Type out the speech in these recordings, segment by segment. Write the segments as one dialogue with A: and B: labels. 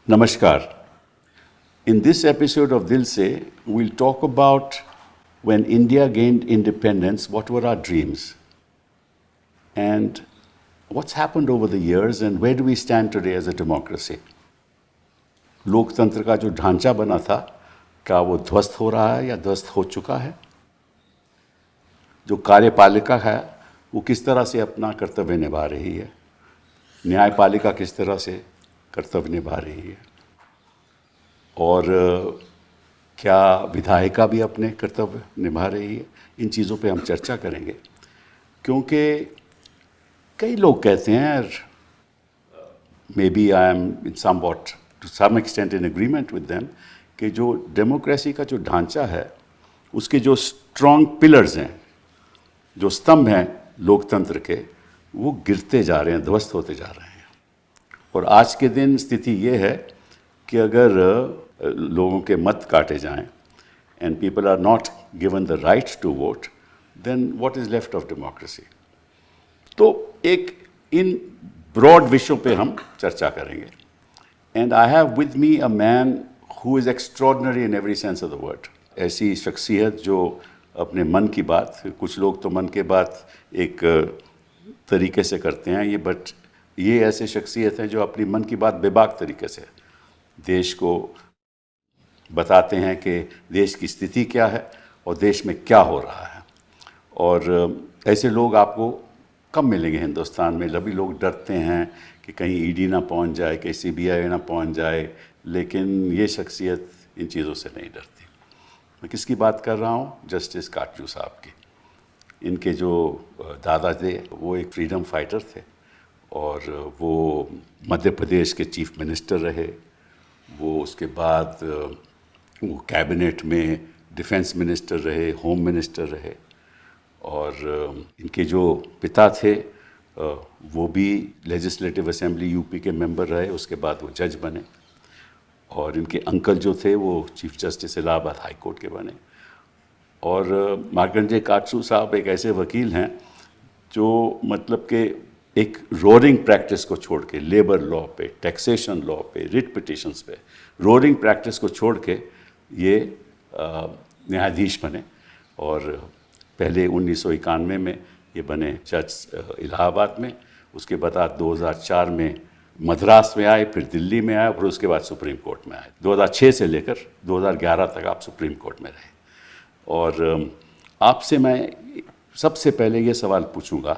A: Namaskar. In this episode of Dil Se, we'll talk about when India gained independence, what were our dreams? And what's happened over the years and where do we stand today as a democracy? लोकतंत्र का जो ढांचा बना था, क्या वो ध्वस्त हो रहा है या ध्वस्त हो चुका है? जो कार्यपालिका है, वो किस तरह से अपना कर्तव्य निभा रही है? न्यायपालिका किस तरह से कर्तव्य निभा रही है? और क्या विधायिका भी अपने कर्तव्य निभा रही है? इन चीज़ों पे हम चर्चा करेंगे, क्योंकि कई लोग कहते हैं, maybe I am in somewhat to some extent in agreement with them, कि जो डेमोक्रेसी का जो ढांचा है, उसके जो स्ट्रॉन्ग पिलर्स हैं, जो स्तंभ हैं लोकतंत्र के, वो गिरते जा रहे हैं, ध्वस्त होते जा रहे हैं। और आज के दिन स्थिति ये है कि अगर लोगों के मत काटे जाएं and people are not given the right to vote, then what is left of democracy? तो एक इन ब्रॉड विषयों पे हम चर्चा करेंगे। And I have with me a man who is extraordinary in every sense of the word. ऐसी शख्सियत जो अपने मन की बात, कुछ लोग तो मन के बात एक तरीके से करते हैं, बट ये ऐसे शख्सियत हैं जो अपनी मन की बात बेबाक तरीके से देश को बताते हैं कि देश की स्थिति क्या है और देश में क्या हो रहा है। और ऐसे लोग आपको कम मिलेंगे हिंदुस्तान में। सभी लोग डरते हैं कि कहीं ईडी ना पहुंच जाए, कहीं सीबीआई ना पहुंच जाए, लेकिन ये शख्सियत इन चीज़ों से नहीं डरती। मैं किसकी बात कर रहा हूँ? जस्टिस काटजू साहब की। इनके जो दादा थे वो एक फ्रीडम फाइटर थे और वो मध्य प्रदेश के चीफ मिनिस्टर रहे। वो उसके बाद वो कैबिनेट में डिफेंस मिनिस्टर रहे, होम मिनिस्टर रहे। और इनके जो पिता थे वो भी लेजिस्लेटिव असेंबली यूपी के मेंबर रहे, उसके बाद वो जज बने। और इनके अंकल जो थे वो chief justice Allahabad high court के बने। और मार्कंडेय काटजू साहब एक ऐसे वकील हैं जो मतलब कि एक रोरिंग प्रैक्टिस को छोड़ के, लेबर लॉ पे, टैक्सेशन लॉ पे, रिट पिटिशंस पे, रोरिंग प्रैक्टिस को छोड़ के ये न्यायाधीश बने। और पहले 1991 में ये बने जज इलाहाबाद में। उसके बाद 2004 में मद्रास में आए, फिर दिल्ली में आए, फिर उसके बाद सुप्रीम कोर्ट में आए। 2006 से लेकर 2011 तक आप सुप्रीम कोर्ट में रहे। और आपसे मैं सबसे पहले ये सवाल पूछूंगा,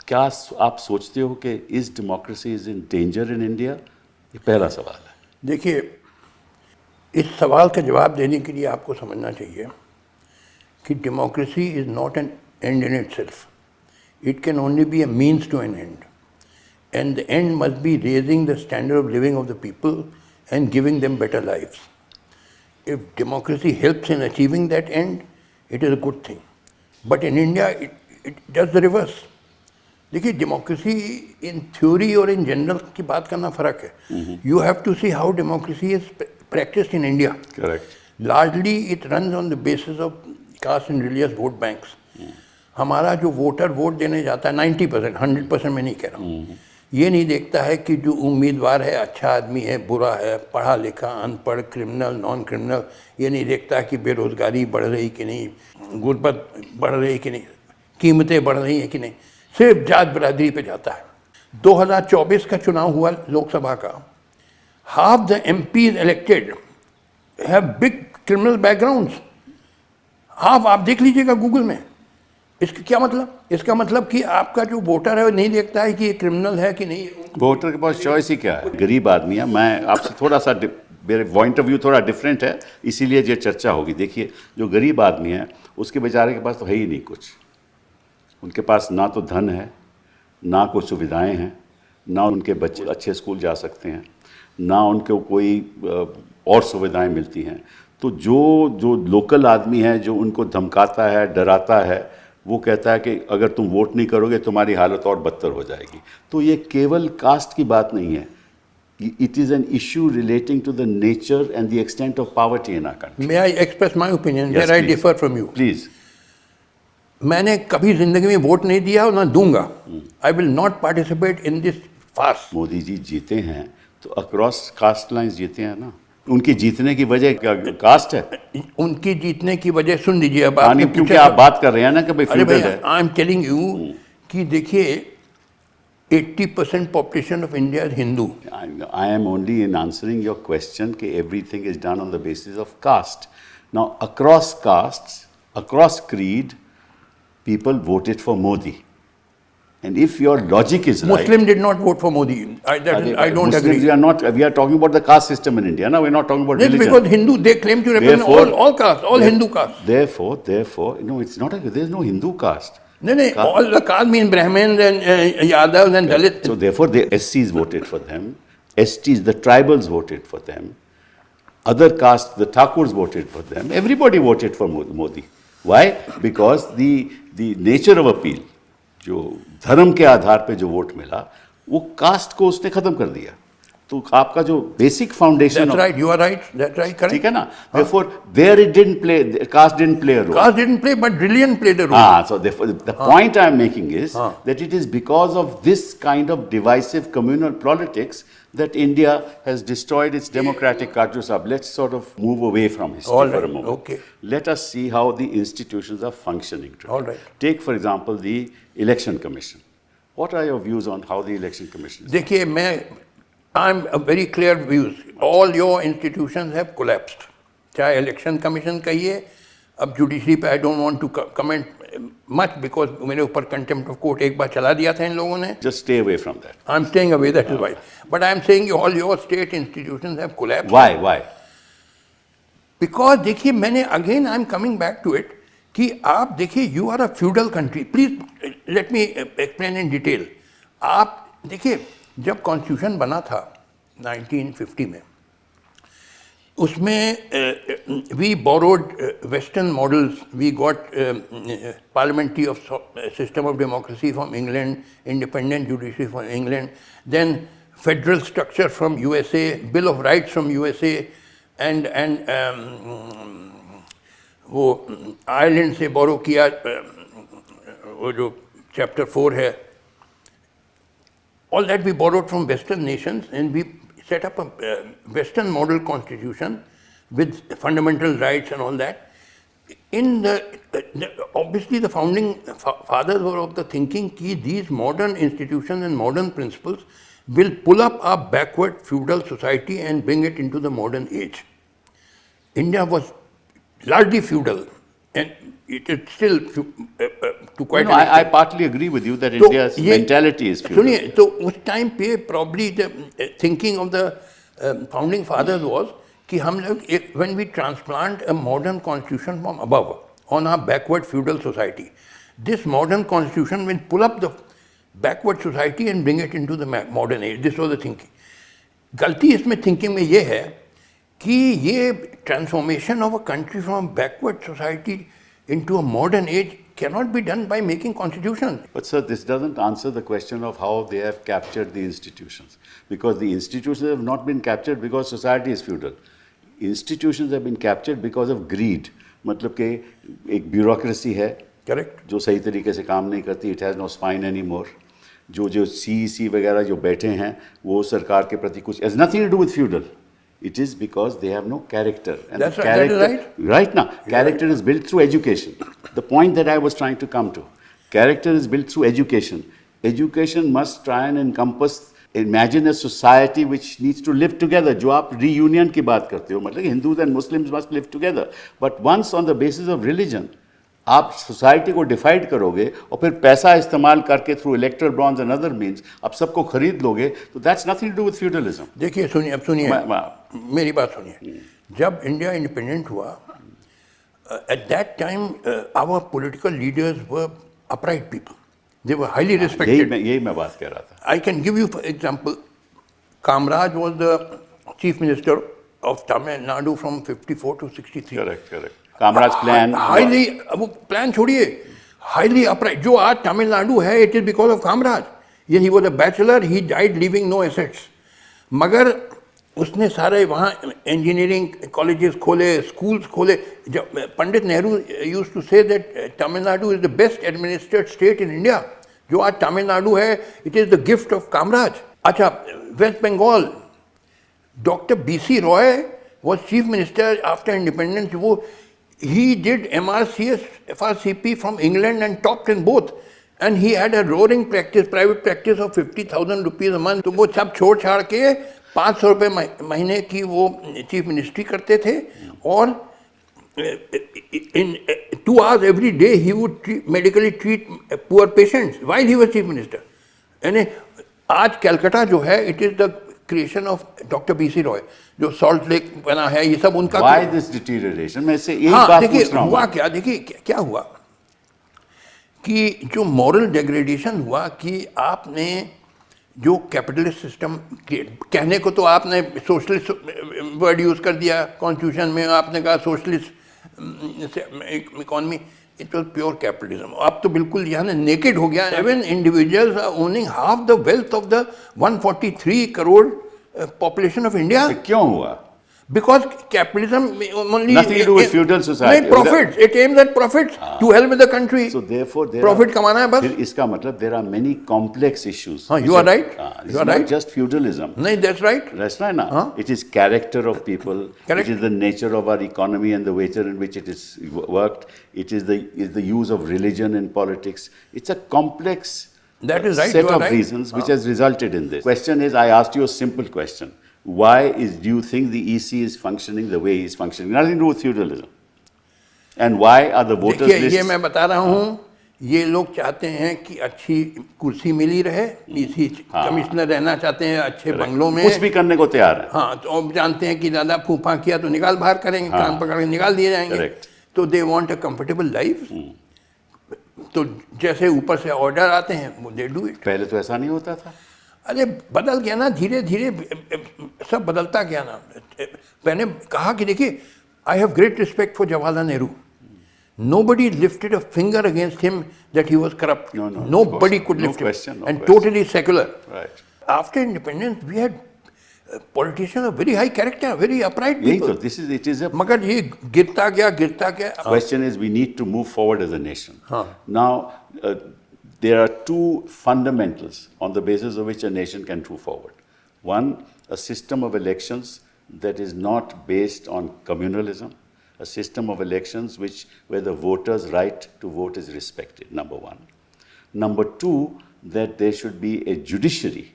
A: क्या आप सोचते हो कि is democracy is in danger in India? ये पहला सवाल है।
B: देखिए, इस सवाल का जवाब देने के लिए आपको समझना चाहिए कि democracy is not an end in itself, it can only be a means to an end, and the end must be raising the standard of living of the people and giving them better lifes. If democracy helps in achieving that end, it is a good thing. But in India, it does the reverse. देखिए, democracy in theory और in general की बात करना फ़र्क है। You have to see how democracy is practised in India. Correct. Largely it runs on the basis of caste and religious vote banks. हमारा जो voter vote देने जाता है 90%, 100% मैं नहीं कह रहा हूँ, ये नहीं देखता है कि जो उम्मीदवार है अच्छा आदमी है, बुरा है, पढ़ा लिखा, अनपढ़, क्रिमिनल, नॉन क्रिमिनल। ये नहीं देखता कि बेरोज़गारी बढ़ रही कि नहीं, गुर्बत बढ़ रही कि नहीं, कीमतें बढ़ रही हैं कि नहीं। सिर्फ जात बरादरी पे जाता है। 2024 का चुनाव हुआ लोकसभा का, half the MPs elected have big criminal backgrounds. Half आप देख लीजिएगा गूगल में। इसका क्या मतलब? इसका मतलब कि आपका जो वोटर है वो नहीं देखता है कि ये क्रिमिनल है कि नहीं।
A: वोटर के पास चॉइस ही क्या है? गरीब आदमी है। मैं आपसे थोड़ा सा, मेरे पॉइंट ऑफ व्यू थोड़ा डिफरेंट है, इसीलिए ये चर्चा होगी। देखिए, जो गरीब आदमी है उसके बेचारे के पास तो है ही नहीं कुछ। उनके पास ना तो धन है, ना कोई सुविधाएं हैं, ना उनके बच्चे अच्छे स्कूल जा सकते हैं, ना उनको कोई और सुविधाएं मिलती हैं। तो जो लोकल आदमी है, जो उनको धमकाता है, डराता है, वो कहता है कि अगर तुम वोट नहीं करोगे तुम्हारी हालत और बदतर हो जाएगी। तो ये केवल कास्ट की बात नहीं है, it is an issue relating to the nature and the extent of poverty in our country.
B: May I express my opinion where I differ from you?
A: Please.
B: मैंने कभी जिंदगी में वोट नहीं दिया और ना दूंगा। I will not participate in this farce.
A: Modi ji जीते हैं तो अक्रॉस कास्ट लाइंस जीते हैं ना, उनकी जीतने की वजह क्या कास्ट है?
B: उनकी जीतने की वजह सुन लीजिए। अब
A: हाँ,
B: आपने
A: नहीं, क्योंकि
B: पूछा
A: आप बात कर रहे हैं ना कि भाई
B: अरे भाई
A: फ्यूडल है।
B: आई एम टेलिंग यू कि देखिए 80% population of India is Hindu.
A: I am only in answering your question कि everything is done on the basis of caste. Now, across castes, across creed, people voted for Modi. And if your logic is right,
B: Muslim did not vote for Modi. I don't
A: Muslims,
B: agree.
A: we are talking about the caste system in India. No, we're not talking about
B: Yes,
A: religion.
B: because Hindu, they claim to represent all castes, all Hindu castes.
A: Therefore, no, it's not. There's no Hindu caste.
B: No, all the caste mean Brahmins and Yadavs and Dalits.
A: So therefore, the SCs voted for them. STs, the tribals voted for them. Other castes, the Thakurs voted for them. Everybody voted for Modi. Why? Because the nature of appeal, जो धर्म के आधार पे जो vote मिला, वो cast को उसने खत्म कर दिया। तो आपका जो basic foundation,
B: That's right, you are right, that's right, correct.
A: ठीक है ना? Therefore, there it didn't play, caste didn't play a role.
B: Caste didn't play, but religion played a role.
A: So therefore, the point I am making is that it is because of this kind of divisive communal politics that India has destroyed its democratic Kaju Sahib. Let's sort of move away from history
B: All
A: for a
B: right,
A: moment.
B: okay.
A: Let us see how the institutions are functioning today.
B: All right.
A: Take, for example, the Election Commission. What are your views on how the Election Commission is?
B: देखिए I'm a very clear views. All your institutions have collapsed. चाहे election commission कहिए, अब judiciary पे I don't want to comment much because मेरे ऊपर contempt of court एक बार चला दिया था इन लोगों ने.
A: Just stay away from that.
B: I'm staying away, that is why. But I'm saying all your state institutions have collapsed.
A: Why?
B: Because देखिए मैंने again I'm coming back to it कि आप देखिए you are a feudal country. Please let me explain in detail. आप देखिए जब constitution बना था 1950 में, उसमें we borrowed western models, we got parliamentary of system of democracy from England, independent judiciary from England, then federal structure from USA, bill of rights from USA, and वो Ireland से borrow किया वो जो chapter 4 है. All that we borrowed from Western nations, and we set up a Western model constitution with fundamental rights and all that. In obviously the founding fathers were of the thinking that these modern institutions and modern principles will pull up our backward feudal society and bring it into the modern age. India was largely feudal, and it is still to quite.
A: No, I partly agree with you that India's mentality is feudal.
B: सुनिए, तो उस time पे probably the thinking of the founding fathers was कि हम लोग when we transplant a modern constitution from above on our backward feudal society, this modern constitution will pull up the backward society and bring it into the modern age. This was the thinking. गलती इसमें thinking में ये है कि ये transformation of a country from backward society into a modern age cannot be done by making constitutions.
A: But sir, this doesn't answer the question of how they have captured the institutions. Because the institutions have not been captured because society is feudal. Institutions have been captured because of greed. मतलब कि एक bureaucracy है,
B: Correct.
A: जो सही तरीके से काम नहीं करती. It has no spine anymore. जो CEC वगैरह जो बैठे हैं, वो सरकार के प्रति कुछ has nothing to do with feudal. It is because they have no character. And
B: That's
A: the
B: right, that is
A: character, right now, character is built through education. The point that I was trying to come to, character is built through education. Education must try and encompass, imagine a society which needs to live together. जो आप reunion की बात करते हो, मतलब Hindus and Muslims must live together. But once on the basis of religion, आप society को डिफाइड करोगे और फिर पैसा इस्तेमाल करके through electoral bonds and other means आप सबको खरीद लोगे, तो that's nothing to do with feudalism.
B: देखिए सुनिए, अब सुनिए मेरी बात सुनिए. जब इंडिया इंडिपेंडेंट हुआ, at that time our political leaders were upright people, they were highly respected.
A: यही मैं बात कर रहा था.
B: I can give you for example, Kamaraj was the chief minister of Tamil Nadu from 54 to 63.
A: Correct. Kamaraj plan,
B: highly, वो plan छोड़िए, highly upright. जो आज तमिलनाडु है, it is because of Kamaraj. He was a bachelor, he died leaving no assets. मगर उसने सारे वहाँ engineering colleges खोले, स्कूल्स खोले. जब Pandit Nehru used to say that Tamil Nadu is the best administered state in India. जो आज तमिलनाडु है, it is the gift of Kamaraj. अच्छा, West Bengal, Dr. B.C. Roy was chief minister after independence. He did MRCS, FRCP from England and topped in both. And he had a roaring practice, private practice of 50,000 rupees a month. तो वो सब छोड़ छाड़ के 500 रुपये महीने की वो चीफ मिनिस्ट्री करते थे और in 2 hours every day he would medically treat poor patients while he was chief minister. यानी आज कलकत्ता जो है it is the creation of Dr. B.C. Roy जो सॉल्ट लेक बना है ये सब उनका
A: Why this deterioration? मैं से एक
B: हाँ
A: बात
B: देखिए
A: पूछ रहा हूँ
B: हुआ क्या देखिए क्या हुआ कि जो मॉरल डेग्रेडेशन हुआ कि आपने जो कैपिटलिस्ट सिस्टम कहने को तो आपने सोशलिस्ट वर्ड यूज़ कर दिया कॉन्स्टिट्यूशन में आपने कहा socialist economy it was pure capitalism अब तो बिल्कुल यहाँ नेकेड हो गया even individuals are owning half the wealth of the 143 crore population of India
A: क्यों हुआ
B: Because capitalism only
A: nothing to do with feudal society.
B: नहीं profits. It aims at profits to help with the country.
A: So therefore,
B: profit कमाना है बस.
A: फिर इसका मतलब there are many complex issues.
B: हाँ, you are right.
A: You are right. Not just feudalism.
B: नहीं, that's right.
A: That's right ना. It is character of people.
B: Correct.
A: It is the nature of our economy and the way in which it is worked. It is the use of religion in politics. It's a complex
B: that is right.
A: set of reasons which has resulted in this. Question is, I asked you a simple question. Why do you think the EC is functioning the way it is functioning? Nothing to do with feudalism. And why are the voters lists?
B: ये मैं बता रहा हूँ ये लोग चाहते हैं कि अच्छी कुर्सी मिली रहे EC कमिश्नर रहना चाहते हैं अच्छे बंगलों में
A: कुछ भी करने को तैयार है
B: हाँ तो अब जानते हैं कि ज़्यादा फूफा किया तो निकाल बाहर करेंगे कान पकड़ के निकाल दिए जाएंगे तो they want a comfortable life तो जैसे ऊपर से ऑर्डर आते हैं दे डू इट
A: पहले तो ऐसा नहीं होता था
B: अरे बदल गया ना धीरे धीरे सब बदलता गया ना मैंने कहा कि देखिए I have great respect for Jawaharlal Nehru nobody lifted a finger against him that he was corrupt nobody could lift him and totally secular
A: right
B: after independence we had politicians of very high character very upright people
A: so this is it is a
B: मगर ये गिरता गया
A: question is we need to move forward as a nation now there are two fundamentals on the basis of which a nation can move forward. One, a system of elections that is not based on communalism, a system of elections where the voters' right to vote is respected, number one. Number two, that there should be a judiciary,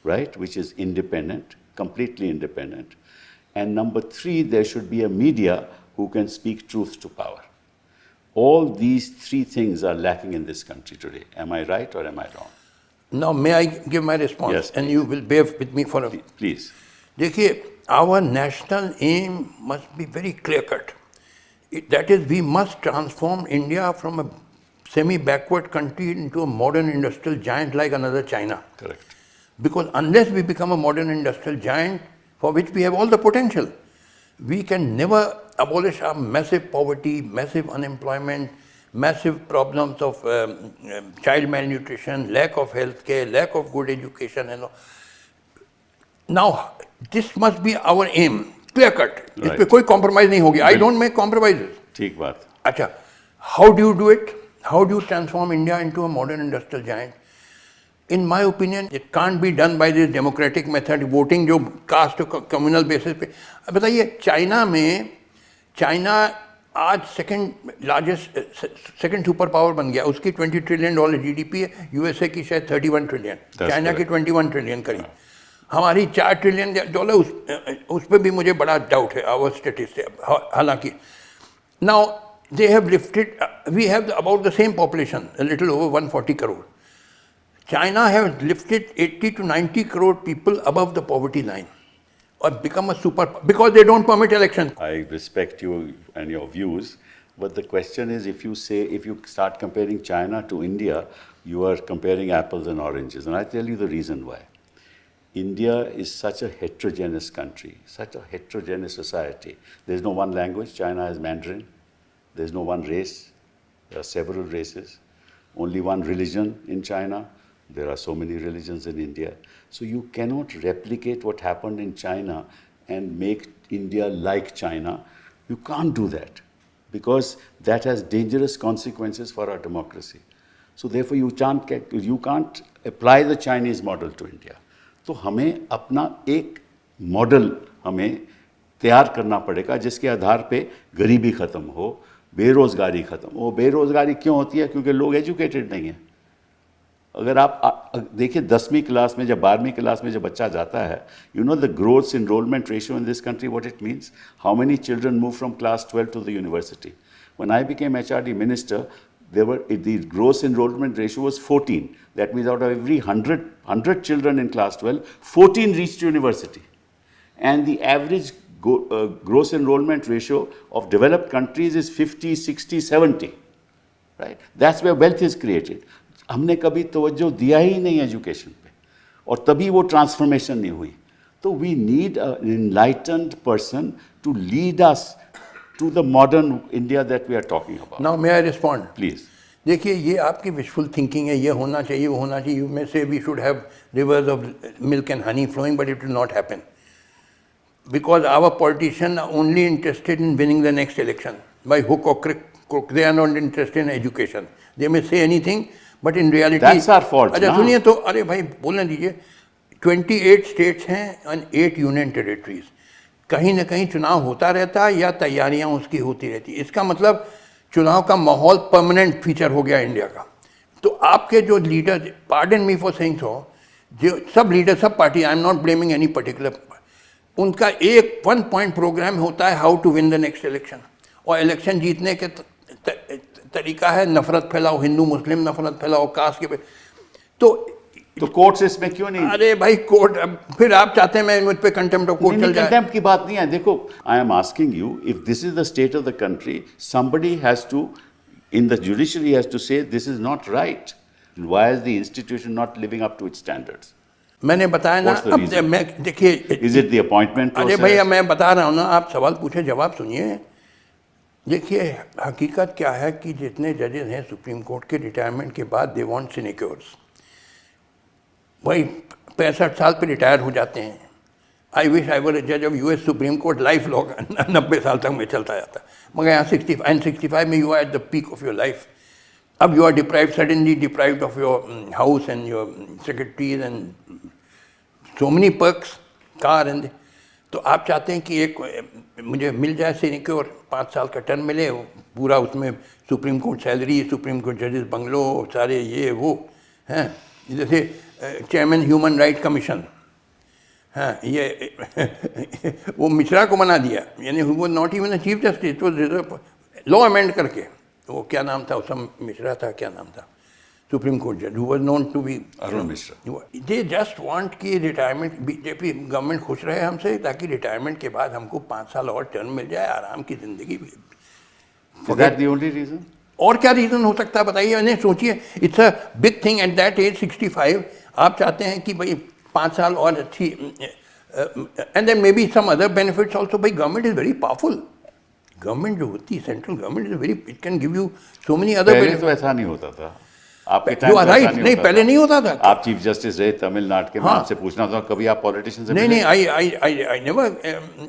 A: right, which is independent, completely independent. And number three, there should be a media who can speak truth to power. All these three things are lacking in this country today. Am I right or am I wrong?
B: Now, may I give my response?
A: Yes,
B: and you will bear with me for a...
A: Please.
B: देखिए, our national aim must be very clear-cut. That is, we must transform India from a semi-backward country into a modern industrial giant like another China.
A: Correct.
B: Because unless we become a modern industrial giant, for which we have all the potential, we can never abolish our massive poverty, massive unemployment, massive problems of child malnutrition, lack of health care, lack of good education and all. Now, this must be our aim, clear cut.
A: Right.
B: इस पे कोई compromise नहीं होगी. I don't make compromises.
A: ठीक बात.
B: अच्छा, how do you do it? How do you transform India into a modern industrial giant? In my opinion, it can't be done by this democratic method, voting जो caste communal basis पे. अब बताइए, China आज second super power बन गया. उसकी $20 trillion GDP है. USA की शायद 31 ट्रिलियन. चाइना की 21 ट्रिलियन करीब. हमारी $4 ट्रिलियन उस पर भी मुझे बड़ा डाउट है. आवर स्टेटिस्टिक्स हालांकि. Now they have lifted. We have about the same population, a little over 140 crore. China has lifted 80 to 90 crore people above the poverty line or become a super, because they don't permit elections.
A: I respect you and your views, but the question is if you start comparing China to India, you are comparing apples and oranges. And I tell you the reason why. India is such a heterogeneous country, such a heterogeneous society. There's no one language. China has Mandarin. There's no one race. There are several races. Only one religion in China. There are so many religions in India. So you cannot replicate what happened in China and make India like China. You can't do that because that has dangerous consequences for our democracy. So therefore you can't apply the Chinese model to India. तो हमें अपना एक model हमें तैयार करना पड़ेगा जिसके आधार पे गरीबी ख़त्म हो, बेरोज़गारी ख़त्म हो। बेरोज़गारी क्यों होती है? क्योंकि लोग एजुकेटेड नहीं हैं। अगर आप देखिए 10वीं क्लास में, जब 12वीं क्लास में जब बच्चा जाता है, you know the growth enrolment ratio in this country, what it means, how many children move from class 12 to the university. When I became HRD minister, the gross enrollment ratio was 14. That means out of every 100 children in class 12, 14 reached university. And the average gross enrollment ratio of developed countries is 50, 60, 70. Right? That's where wealth is created. हमने कभी तवज्जो दिया ही नहीं education पे, और तभी वो transformation नहीं हुई. तो we need an enlightened person to lead us to the modern India that we are talking about.
B: Now may I respond?
A: Please.
B: देखिए, ये आपकी विशफुल थिंकिंग है, ये होना चाहिए, वो होना चाहिए. You may say we should have rivers of milk and honey flowing, but it will not happen because our politicians are only interested in winning the next election by hook or crook. They are not interested in education. They may say anything, but in reality
A: That's our fault.
B: अच्छा सुनिए तो, अरे भाई बोलने दीजिए. 28 states हैं और 8 union territories. कहीं ना कहीं चुनाव होता रहता है या तैयारियां उसकी होती रहती. इसका मतलब चुनाव का माहौल परमानेंट फीचर हो गया इंडिया का. तो आपके जो leader, pardon me for saying so, जो सब लीडर, सब party, I am not blaming any particular, उनका एक 1 पॉइंट प्रोग्राम होता है how to win the next election. और इलेक्शन जीतने के तरीका है नफरत फैलाओ, हिंदू मुस्लिम नफरत फैलाओ, कास्ट के. तो
A: कोर्ट्स इसमें क्यों नहीं?
B: अरे भाई कोर्ट, फिर आप चाहते हैं मैं मुझ पे कंटेम्प्ट ऑफ कोर्ट चल जाए?
A: कंटेम्प्ट की बात नहीं है. देखो, I am asking you, if this is the state of the country, somebody has to, in the judiciary, has to say this is not right. Why is the institution not living up to its standards?
B: मैंने बताया ना. अब मैं देखिए,
A: is it the appointment process?
B: अरे भैया मैं बता रहा हूँ ना, आप सवाल पूछे जवाब सुनिए. देखिए हकीकत क्या है कि जितने जजेस हैं सुप्रीम कोर्ट के, रिटायरमेंट के बाद दे वांट सिनेक्योर्स. वही 65 साल पे रिटायर हो जाते हैं. आई विश आई वर जज of US supreme court, life long 90 साल तक मैं चलता जाता. मगर यहाँ 65 में you are at the peak of your life. अब you are deprived, suddenly deprived of your house and your secretaries and so many perks, car and. तो आप चाहते हैं कि एक मुझे मिल जाए सिनेक्योर, 5 साल का टर्म मिले, पूरा उसमें supreme court salary, supreme court जजेस बंगलो, सारे ये वो हैं. जैसे चेयरमैन ह्यूमन राइट कमीशन, हाँ ये वो मिश्रा को बना दिया, यानी वो नॉट इवन चीफ जस्टिस, वो लॉ अमेंड करके, वो क्या नाम था उसका, मिश्रा था, क्या नाम था, सुप्रीम कोर्ट जज, who was known to be
A: Arun Mishra.
B: They just want कि रिटायरमेंट, बीजेपी गवर्नमेंट खुश रहे हमसे, ताकि रिटायरमेंट के बाद हमको 5 साल और टर्म मिल जाए, आराम की जिंदगी.
A: Is that the only reason?
B: और क्या रीज़न हो सकता है बताइए. मैंने सोचिए, it's a big thing at that age 65. आप चाहते हैं कि भाई 5 साल और अच्छी, and then maybe some other benefits also. भाई government is very powerful. Government जो होती है, central government is very, it can give you so many other
A: benefits. तो ऐसा नहीं होता था आपके टाइम.
B: राइट, नहीं पहले नहीं होता था.
A: आप चीफ जस्टिस रहे तमिलनाडु के, मैं आपसे पूछना था, कभी आप पॉलिटिशियन से?
B: नहीं, आई नेवर.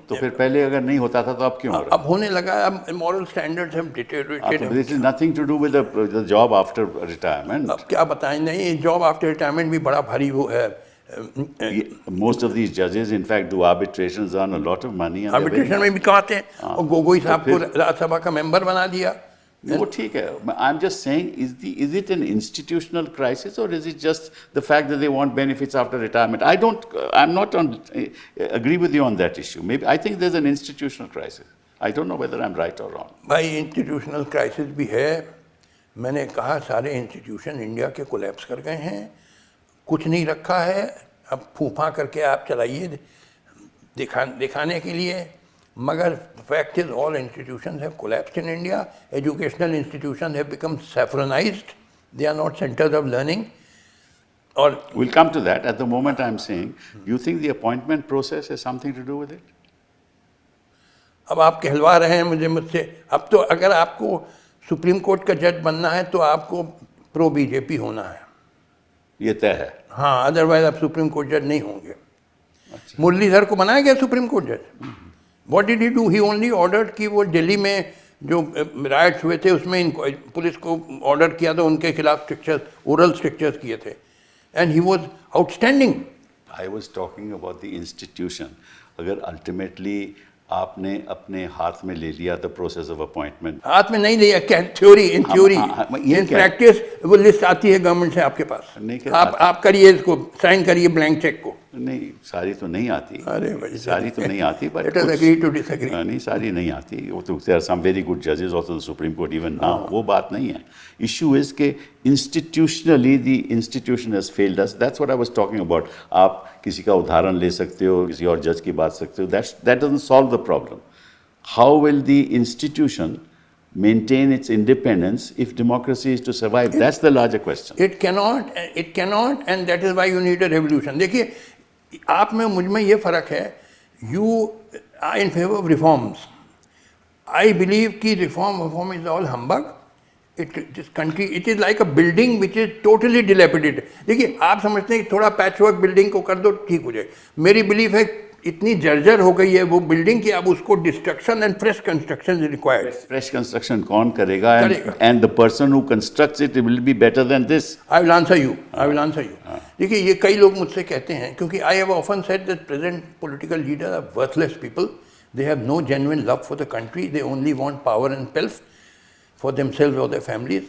A: तो फिर पहले अगर नहीं होता था तो अब क्यों हो रहा?
B: अब होने लगा. अब moral standards have deteriorated.
A: This is nothing to do with the job after retirement.
B: अब क्या बताएं, नहीं जॉब आफ्टर रिटायरमेंट भी बड़ा भारी वो है.
A: Most of these judges, in fact, do arbitrations, earn a lot of money.
B: Arbitration में भी कमाते हैं. और गोगोई साहब को राज्यसभा का मेंबर बना दिया.
A: वो ठीक है. I'm just saying, is it an institutional crisis, or is it just the fact that they want benefits after retirement? I'm not agree with you on that issue. Maybe I think there's an institutional crisis. I don't know whether I'm right or wrong.
B: भाई institutional crisis भी है. मैंने कहा सारे institution India के collapse कर गए हैं, कुछ नहीं रखा है. अब फूफा करके आप चलाइए दिखाने के लिए, मगर fact is all institutions have collapsed in India. Educational institutions have become saffronized. They are not centers of learning. Or
A: we'll come to that. At the moment, I'm saying, do you think the appointment process has something to do with it?
B: अब आप कहलवा रहे हैं मुझसे. अब तो अगर आपको supreme court का जज बनना है तो आपको प्रो बीजेपी होना है,
A: ये तय है.
B: हाँ, अदरवाइज आप सुप्रीम कोर्ट जज नहीं होंगे. मुरलीधर को बनाया गया सुप्रीम कोर्ट जज. What did he do? He only ordered कि वो दिल्ली में जो राइट्स हुए थे उसमें पुलिस को ऑर्डर किया था, उनके खिलाफ स्ट्रिक्चर्स, ओरल स्ट्रिक्चर्स किए थे. And he was outstanding.
A: I was talking about the institution. अगर अल्टीमेटली आपने अपने हाथ में ले लिया द प्रोसेस ऑफ अपॉइंटमेंट.
B: हाथ में नहीं लिया, क्या theory, in theory, in practice वो लिस्ट आती है गवर्नमेंट से आपके पास, आप करिए इसको, साइन करिए ब्लैंक चेक को.
A: नहीं, सारी तो नहीं आती.
B: अरे भाई,
A: सारी तो नहीं आती, but
B: let us agree to disagree.
A: नहीं, सारी नहीं आती. वो तो there are some very good जजेस also the supreme court even now. वो बात नहीं है. इशू इज के institutionally the institution has failed us. That's what I was talking about. आप किसी का उदाहरण ले सकते हो, किसी और जज की बात सकते हो. That doesn't solve the problem. How will the institution maintain its independence if democracy is to survive? That's the larger question.
B: It cannot, and that is why you need a revolution. देखिए, आप में मुझ में ये फर्क है. You are in favor of reforms. I believe कि reform is all humbug. This country, it is like a building which is totally dilapidated. देखिए, आप समझते हैं कि थोड़ा पैचवर्क बिल्डिंग को कर दो ठीक हो जाए. मेरी बिलीफ है इतनी जर्जर हो गई है वो बिल्डिंग कि अब उसको destruction and fresh construction is required.
A: Fresh construction कौन करेगा? And the person who constructs it will be better than this. I will answer you. देखिए, ये कई लोग मुझसे कहते हैं, क्योंकि I have often said that present political leaders are worthless people. They have no genuine love for the country. They only want power and wealth for themselves और their families.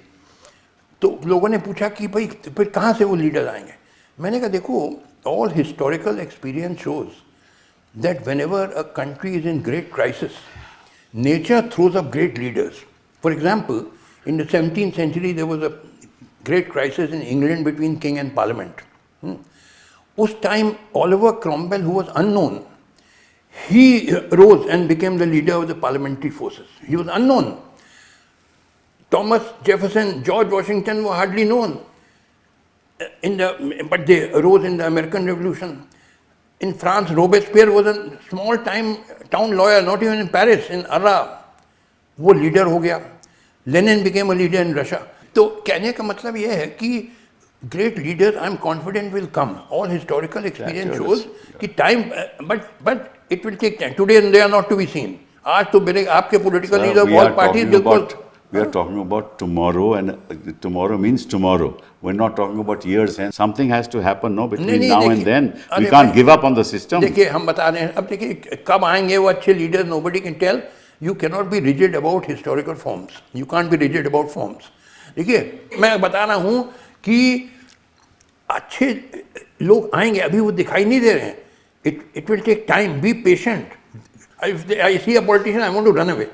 A: तो लोगों ने पूछा कि भाई फिर कहाँ से वो लीडर आएंगे. मैंने कहा देखो, all historical experience shows that whenever a country is in great crisis, nature throws up great leaders. For example, in the 17th century there was a great crisis in England between king and parliament. Us time Oliver Cromwell, who was unknown, he rose and became the leader of the parliamentary forces. He was unknown. Thomas Jefferson, George Washington were hardly known, but they rose in the American Revolution. In France, Robespierre was a small-time town lawyer, not even in Paris, in Arras. वो leader हो गया. Lenin became a leader in Russia. तो कहने का मतलब ये है कि great leaders, I'm confident, will come. All historical experience shows कि time, but it will take time. Today they are not to be seen. आज तो मेरे आपके political leader, all parties बिल्कुल. We are talking about tomorrow, and tomorrow means tomorrow. We're not talking about years hence. Something has to happen, no, between now and then. We can't give up on the system.
B: देखिए, हम बता रहे हैं, अब देखिए कब आएंगे वो अच्छे leaders, nobody can tell. You cannot be rigid about historical forms. You can't be rigid about forms. देखिए, मैं बता रहा हूँ कि अच्छे लोग आएंगे, अभी वो दिखाई नहीं दे रहे हैं. It will take time. Be patient. If I see a politician, I want to run away.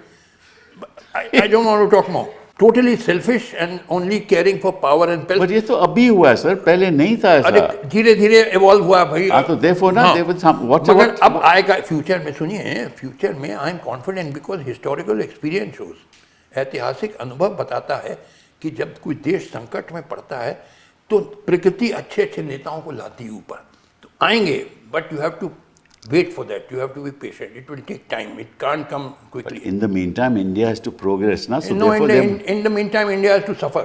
B: I don't want to talk more. Totally selfish and only caring for power and wealth.
A: But ये तो अभी हुआ है sir, पहले नहीं था ऐसा.
B: अरे धीरे-धीरे evolve हुआ भाई.
A: हाँ तो therefore ना,
B: मगर अब आएगा फ्यूचर में. सुनिए, फ्यूचर में I am confident because historical experience shows, ऐतिहासिक अनुभव बताता है कि जब कोई देश संकट में पड़ता है तो प्रकृति अच्छे नेताओं को लाती है ऊपर. तो आएंगे, but you have to wait for that. You have to be patient. It will take time. It can't come quickly.
A: But in the meantime, India has to progress, ना? So
B: no, in the meantime, India has to suffer.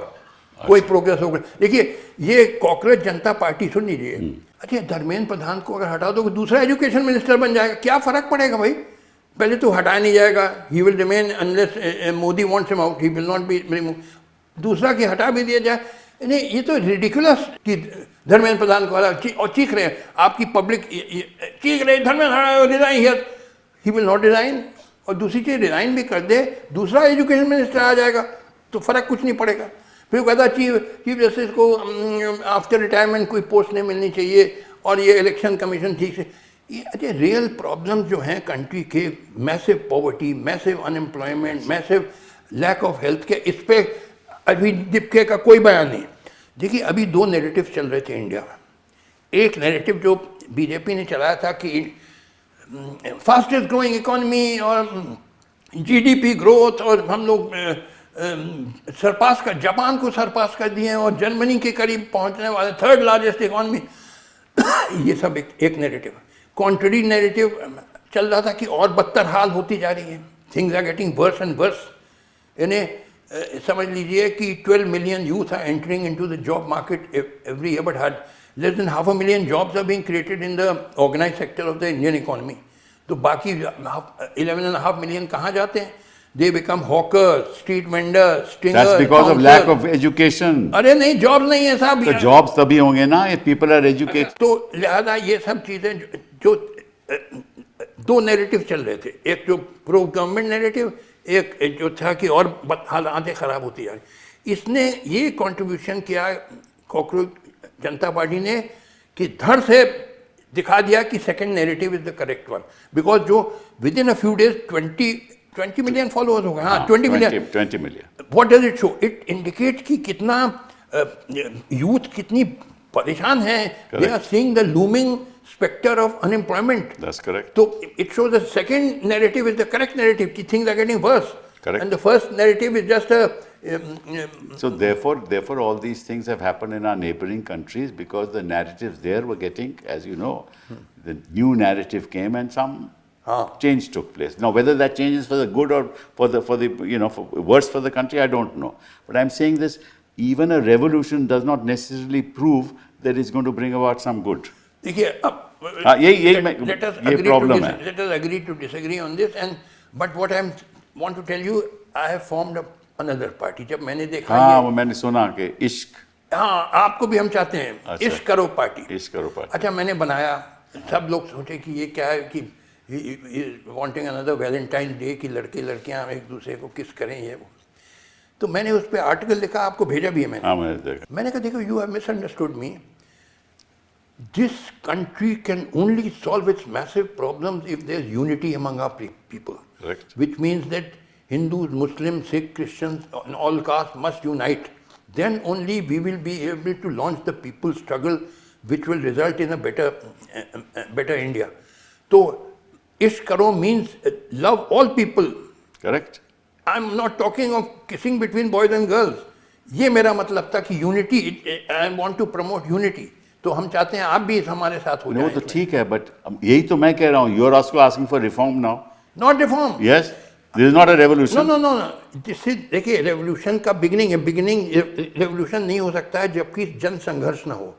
B: कोई progress होगा. देखिए, ये cockroach जनता party, सुन लीजिए. अच्छा, धर्मेंद्र प्रधान को अगर हटा दो, दूसरा एजुकेशन मिनिस्टर बन जाएगा, क्या फर्क पड़ेगा भाई? पहले तो हटाया नहीं जाएगा. He will remain unless Modi wants him out. He will not be removed. दूसरा की हटा भी दिया जाए. नहीं, ये तो रिडिकुलस कि धर्मेंद्र प्रधान को और चीख रहे हैं. आपकी पब्लिक चीख रहे, Dharmendra resign here. He will not resign. और दूसरी चीज, रिजाइन भी कर दे, दूसरा एजुकेशन मिनिस्टर आ जाएगा तो फर्क कुछ नहीं पड़ेगा. फिर कहता चीफ जस्टिस को आफ्टर रिटायरमेंट कोई पोस्ट नहीं मिलनी चाहिए, और ये इलेक्शन कमीशन ठीक से. ये अच्छे रियल प्रॉब्लम्स जो हैं कंट्री के, massive poverty, massive unemployment, massive lack of health के, इस पर अभी दिपके का कोई बयान नहीं. देखिए, अभी दो नैरेटिव चल रहे थे इंडिया में. एक नैरेटिव जो बीजेपी ने चलाया था कि फास्टेस्ट ग्रोइंग इकोनॉमी और जीडीपी ग्रोथ, और हम लोग सरपास कर, जापान को सरपास कर दिए और जर्मनी के करीब पहुंचने वाले थर्ड लार्जेस्ट इकोनॉमी. ये सब एक नैरेटिव. कॉन्ट्ररी नैरेटिव चल रहा था कि और बदतर हाल होती जा रही है. Things are getting worse and worse. इन्हें समझ लीजिए कि 12 million youth are entering into the job market every year, but less than 500,000 jobs are being created in the organized sector of the Indian economy. तो बाकी 11.5 million कहाँ जाते हैं? they become hawkers, street vendors, stingers.
A: That's because of
B: bouncers.
A: lack of education.
B: अरे नहीं, job नहीं है साहब।
A: तो jobs तभी होंगे ना if people are educated.
B: तो लिहाजा ये सब चीजें जो दो नैरेटिव चल रहे थे, एक जो प्रो गवर्नमेंट नैरेटिव, एक जो था कि और हालातें खराब होती जा रही। इसने ये कंट्रीब्यूशन किया कॉकरोच जनता पार्टी ने कि धड़ से दिखा दिया कि second narrative is the correct one, because जो within a few days 20 million followers हो गए। हाँ, 20 million.
A: 20 million.
B: What does it show? It indicate कि कितना यूथ कितनी परेशान है। They are seeing the looming spectre of unemployment.
A: That's correct.
B: तो it shows the second narrative is the correct narrative कि things are getting worse,
A: Correct.
B: And the first narrative is just
A: So therefore, all these things have happened in our neighboring countries because the narratives there were getting, as you know, the new narrative came and some change took place. Now, whether that change is for the good or for the for worse for the country, I don't know. But I'm saying this: even a revolution does not necessarily prove that it's going to bring about some good.
B: देखिए अब
A: ये problem है.
B: let us agree to disagree on this, and but what I want to tell you, I have formed another party. जब मैंने देखा
A: हाँ, वो मैंने सुना कि इश्क,
B: हाँ आपको भी हम चाहते हैं,
A: अच्छा।
B: इश्क करो पार्टी।
A: इश्क करो पार्टी।
B: अच्छा, मैंने बनाया, सब लोग सोचे कि ये क्या है कि वांटिंग अनदर वैलेंटाइन डे कि लड़के लड़कियां एक दूसरे को किस करें ये वो। तो मैंने उस पर आर्टिकल लिखा, आपको भेजा भी है मैंने।
A: हाँ, मैंने देखा।
B: मैंने कहा देखो, you have misunderstood me. This country can only solve its massive problems if there is unity among our people.
A: Correct.
B: Which means that Hindus, Muslims, Sikh, Christians, and all castes must unite. Then only we will be able to launch the people's struggle, which will result in a better India. So, Ishq Karo means love all people.
A: Correct.
B: I'm not talking of kissing between boys and girls. ये मेरा मतलब था कि unity, I want to promote unity. तो हम चाहते हैं आप भी हमारे साथ हो जाएं।
A: वो तो ठीक है, बट यही तो मैं कह रहा हूँ, you are also asking for reform now.
B: Not reform.
A: Yes, this is not a revolution.
B: No. This is, देखिए, रेवोल्यूशन का बिगिनिंग है। रेवोल्यूशन नहीं हो सकता है जबकि जन संघर्ष ना हो,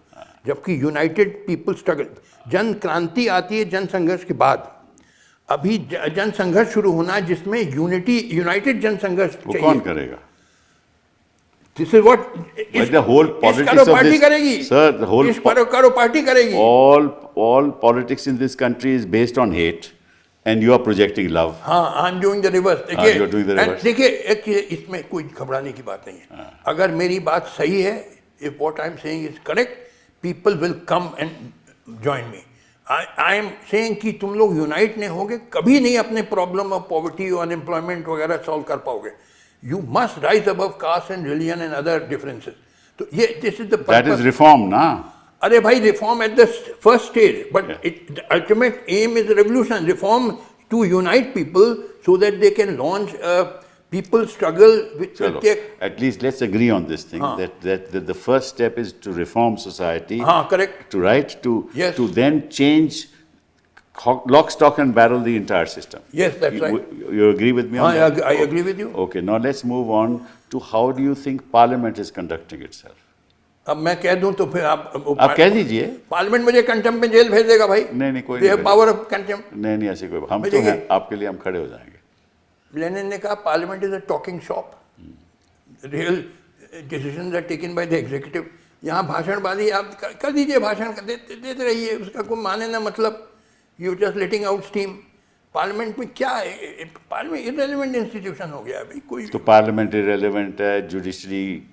B: जबकि United people struggle. Jan Kranti आती है जन संघर्ष के बाद। अभी जन संघर्ष शुरू होना है जिसमें यूनाइटेड जन संघर्ष चाहिए।
A: कौन करेगा?
B: This is what
A: But the whole politics of
B: party
A: this,
B: करेगी,
A: sir, the whole
B: करो पार्टी करेगी।
A: all politics in this country is based on hate, and you are projecting love.
B: हाँ, I am doing the reverse.
A: you are doing the reverse.
B: देखिए, एक चीज़ इसमें कोई घबराने की बात नहीं है। अगर मेरी बात सही है, if what I am saying is correct, people will come and join me. I am saying कि तुम लोग यूनाइट नहीं होगे, कभी नहीं अपने प्रॉब्लम ऑफ पॉवर्टी और अनएम्प्लॉयमेंट वगैरह सॉल्व कर पाओगे। You must rise above caste and religion and other differences. तो ये this is the purpose.
A: That is reform, ना?
B: अरे भाई, reform at the first stage, but the ultimate aim is revolution. Reform to unite people so that they can launch a people struggle which will take.
A: At least let's agree on this thing that the first step is to reform society.
B: हाँ, correct.
A: To to then change lock, stock and barrel the entire system.
B: Yes, that's right.
A: You agree with me on that?
B: I agree with you.
A: Okay, now let's move on to how do you think Parliament is conducting itself?
B: अब मैं कह दूं तो फिर
A: आप कह दीजिए।
B: Parliament मुझे कंटेम्प्ट में जेल भेज देगा भाई।
A: नहीं, कोई
B: नहीं। Power of contempt.
A: नहीं, ऐसे कोई, हम तो हैं, आपके लिए हम खड़े हो जाएंगे।
B: लेनिन ने कहा parliament is a talking shop, real decisions are taken by the executive. यहाँ भाषणबाजी आप कर दीजिए, भाषण देते रहिए, उसका कोई माने ना, मतलब you just letting out steam. Parliament में क्या है? पार्लियामेंट इररिलेवेंट इंस्टीट्यूशन हो गया अभी कोई।
A: तो पार्लियामेंट इररिलेवेंट है, जुडिशरी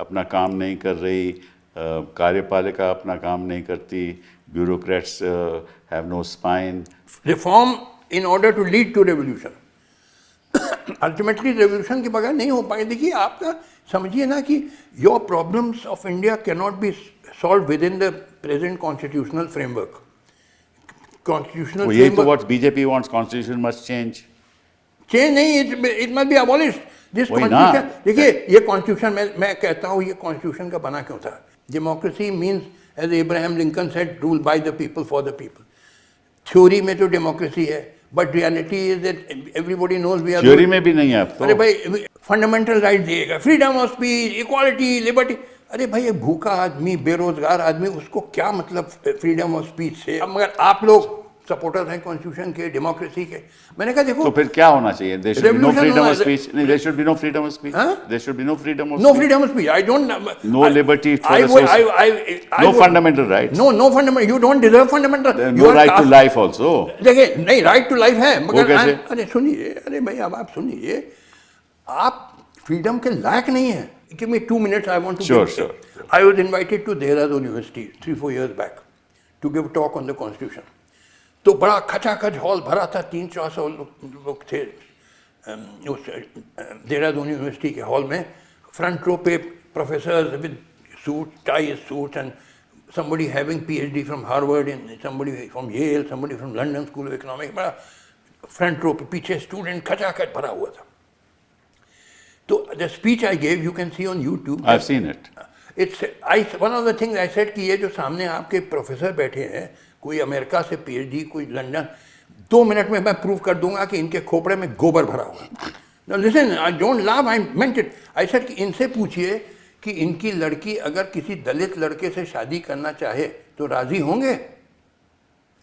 A: अपना काम नहीं कर रही, कार्यपालिका अपना काम नहीं करती, bureaucrats have no spine.
B: Reform in order to lead to revolution, ultimately revolution के बगैर नहीं हो पाएगी। देखिए, आपका समझिए ना कि your problems of India can not be solve with in the present constitutional framework. Constitutional
A: यही तो what BJP wants, constitution must change.
B: Change नहीं, it must be abolished. This constitution, देखिए, ये constitution मैं कहता हूँ, ये constitution का बना क्यों था? Democracy means, as Abraham Lincoln said, rule by the people for the people. Theory में तो democracy है, but reality is that everybody knows we are.
A: Theory में भी नहीं है अब तो।
B: अरे भाई, fundamental right दिएगा, freedom of speech, equality, liberty. अरे भाई, एक भूखा आदमी, बेरोजगार आदमी, उसको क्या मतलब फ्रीडम ऑफ स्पीच से? अब मगर आप लोग सपोर्टर्स हैं कॉन्स्टिट्यूशन के, डेमोक्रेसी के। मैंने कहा देखो
A: तो फिर क्या होना चाहिए? There should be no
B: Revolution
A: freedom
B: होना
A: of speech. नहीं, there should be no freedom of speech.
B: Huh?
A: There should be no freedom of
B: no
A: speech.
B: freedom of speech. I don't.
A: No liberty for
B: I
A: association. No
B: would-
A: fundamental rights.
B: No fundamental. You don't deserve fundamental.
A: No right to life also.
B: देखिए नहीं, right to life है मगर
A: कैसे?
B: अरे सुनिए, अरे भाई अब आप सुनिए, आप फ्रीडम के लायक नहीं है। Give me 2 minutes. I want to.
A: Sure.
B: I was invited to Dehradun University 3-4 years back to give a talk on the Constitution. तो बड़ा खचाखच हॉल भरा था, 300-400 लोग थे उस देहरादून यूनिवर्सिटी के हॉल में। फ्रंट रो पे professor with suit, tie suit, and somebody having PhD from Harvard and somebody from Yale, somebody from London School of Economics, बड़ा फ्रंट रो पे, पीछे स्टूडेंट खचाखच भरा हुआ था। तो the speech I gave, you can see on YouTube.
A: I've seen it.
B: One of the things I said कि ये जो सामने आपके प्रोफेसर बैठे हैं, कोई अमेरिका से PhD, कोई लंदन, 2 मिनट में मैं प्रूव कर दूंगा कि इनके खोपड़े में गोबर भरा हुआ। Now listen, I don't laugh, I meant it. I said कि इनसे पूछिए कि इनकी लड़की अगर किसी दलित लड़के से शादी करना चाहे तो राजी होंगे?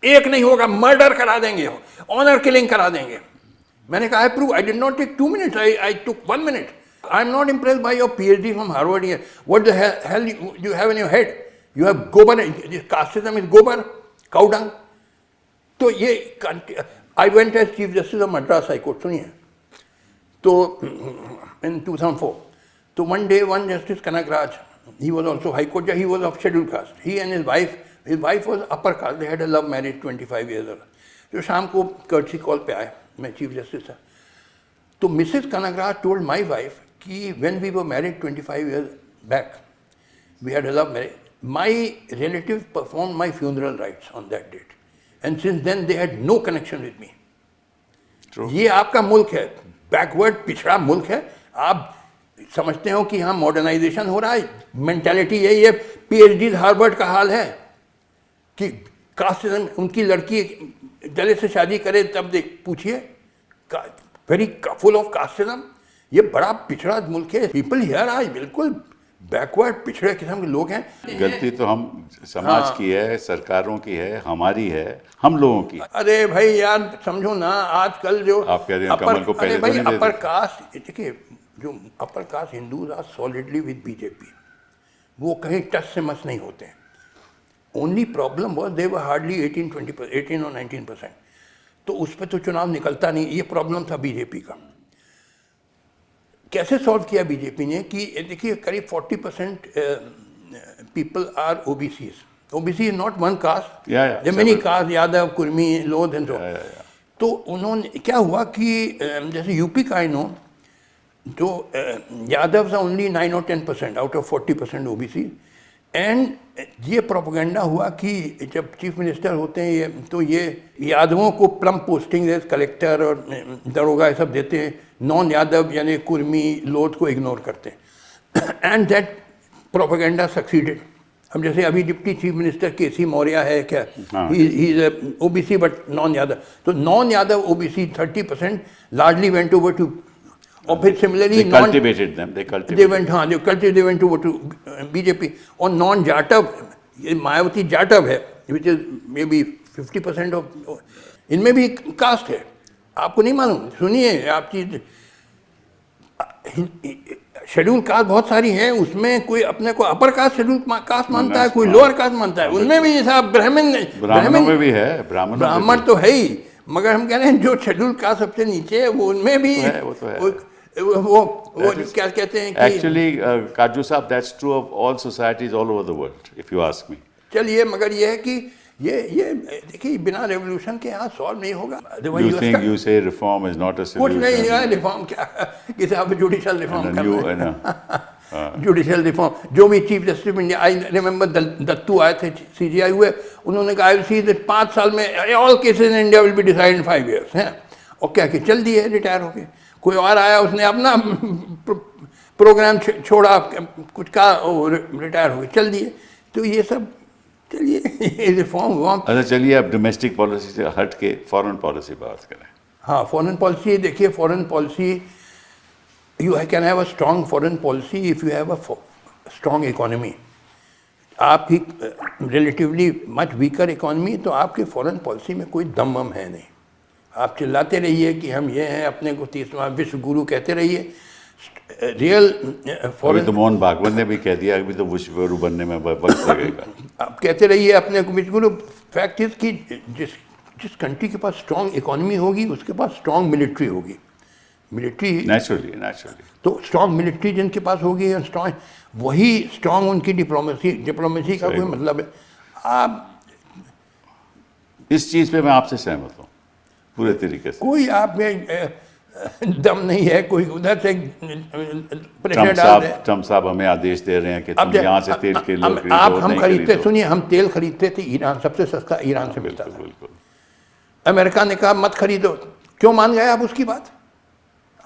B: एक नहीं होगा, मर्डर करा देंगे, ऑनर किलिंग करा देंगे। मैंने कहा I prove, I did not take 2 minutes, I took 1 minute. I am not impressed by your PhD from Harvard here. What the hell you have in your head? You have gobar, casteism is gobar, cow dung. तो ये I went as Chief Justice of Madras High Court, सुनिए। तो in 2004, तो one day one Justice Kanagraj, he was also High Court, he was of scheduled caste. He and his wife was upper caste. They had a love marriage 25 years ago. तो शाम को courtesy call पे आए, मैं Chief Justice था। तो Mrs. Kanagraj told my wife कि when we were married 25 years back, we had a love marriage. My relatives performed my funeral rites on that date, and since then they had no connection with me.
A: True.
B: ये आपका मुल्क है, backward पिछड़ा मुल्क है। आप समझते हो कि हाँ मॉडर्नाइजेशन हो रहा है, मेंटालिटी यही है। PhD हार्वर्ड का हाल है कि कास्टिज्म, उनकी लड़की दलित से शादी करे तब देख पूछिए, वेरी फुल ऑफ कास्टिज्म। ये बड़ा पिछड़ा मुल्क है। पीपल हियर आज बिल्कुल बैकवर्ड पिछड़े किस्म के लोग हैं।
A: गलती तो हम समाज की है, सरकारों की है, हमारी है, हम लोगों की।
B: अरे भाई यार समझो ना, आजकल जो
A: आप कह रहे हैं कमल को पहले तो नहीं देते।
B: अपर कास्ट, देखिए जो upper caste Hindus are solidly with BJP, वो कहीं टच से मस नहीं होते हैं। Only problem was they were hardly 18 और 19%, तो उस पर तो चुनाव निकलता नहीं। ये प्रॉब्लम था बीजेपी का। कैसे सॉल्व किया बीजेपी ने कि देखिए करीब 40% people are OBCs. OBC is not one caste, there many caste, Yadav, Kurmi, Lodh and so. तो उन्होंने क्या हुआ कि जैसे यूपी का नो जो यादव ओनली 9 और 10% आउट ऑफ 40% ओबीसी। एंड ये प्रोपेगेंडा हुआ कि जब चीफ मिनिस्टर होते हैं ये, तो ये यादवों को प्लम पोस्टिंग कलेक्टर और दरोगा ये सब देते हैं, नॉन यादव यानी कुर्मी, लोध को इग्नोर करते हैं। And that propaganda succeeded. अब जैसे अभी deputy chief minister KC Maurya है क्या, he is OBC but non Yadav. तो non Yadav OBC 30% largely went over to, और फिर similarly
A: they cultivated them.
B: they went over to BJP। और नॉन जाटव, ये मायावती जाटव है, विच इज मे बी 50% ऑफ, इनमें भी कास्ट है। आपको नहीं मालूम? सुनिए आप चीज, शेड्यूल कास्ट बहुत सारी है, उसमें कोई अपने को अपर कास्ट शेड्यूल कास्ट मानता है, कोई लोअर कास्ट मानता है। उनमें भी साहब
A: ब्राह्मणों में भी है,
B: ब्राह्मण तो है ही, मगर हम कह रहे हैं जो शेड्यूल कास्ट सबसे नीचे है वो उनमें भी है,
A: वो तो है।
B: वो क्या कहते हैं कि
A: एक्चुअली काजू साहब, that's true of all societies all over the world if you ask me.
B: चलिए, मगर ये है कि ये देखिए बिना रेवोल्यूशन के यहाँ सॉल्व नहीं होगा।
A: You think you say reform is not a solution?
B: कुछ नहीं है रिफॉर्म, क्या किसी आप जुडिशल रिफॉर्म करना है। जुडिशल रिफॉर्म, जो भी chief justice India, I remember Dattu आए थे, CJI हुए, उन्होंने कहा आई सी दैट 5 साल में all cases in India will be decide in 5 years हैं, और क्या कि चल दिए रिटायर हो गए। कोई और आया, उसने अपना प्रोग्राम छोड़ा, कुछ का रिटायर हो गए, चल दिए। तो ये सब चलिए रिफॉर्म हुआ।
A: अच्छा चलिए, अब डोमेस्टिक पॉलिसी से हट के फॉरेन पॉलिसी बात करें।
B: हाँ, फॉरेन पॉलिसी देखिए, foreign policy you can have a strong foreign policy if you have a strong economy. आपकी रिलेटिवली मच वीकर इकॉनमी, तो आपकी फॉरेन पॉलिसी में कोई दम वम है नहीं। आप चिल्लाते रहिए कि हम ये हैं, अपने को 30वां विश्व गुरु कहते रहिए, रियल
A: अभी
B: फॉरेन
A: तो मोहन भागवत ने भी कह दिया अभी तो विश्व गुरु बनने में वक्त लगेगा।
B: आप कहते रहिए अपने को विश्व गुरु। फैक्ट इज कि जिस कंट्री के पास स्ट्रॉन्ग इकोनॉमी होगी उसके पास स्ट्रॉन्ग मिलिट्री होगी। मिलिट्री
A: नेचुरली
B: तो स्ट्रॉन्ग मिलिट्री जिनके पास होगी स्ट्रॉन्ग, वही स्ट्रॉन्ग उनकी डिप्लोमेसी का कोई मतलब है। आप
A: इस चीज पे मैं आपसे सहमत हूँ पूरे तरीके से।
B: कोई आप में दम नहीं है, कोई उधर से प्रेशर डाल रहे हैं।
A: ट्रम्प साहब हमें आदेश दे रहे हैं कि तुम यहाँ से तेल के लोग
B: हम खरीदते, सुनिए, हम तेल खरीदते थे ईरान, सबसे सस्ता ईरान से मिलता था।
A: बिल्कुल।
B: अमेरिका ने कहा मत खरीदो, क्यों मान गए आप उसकी बात?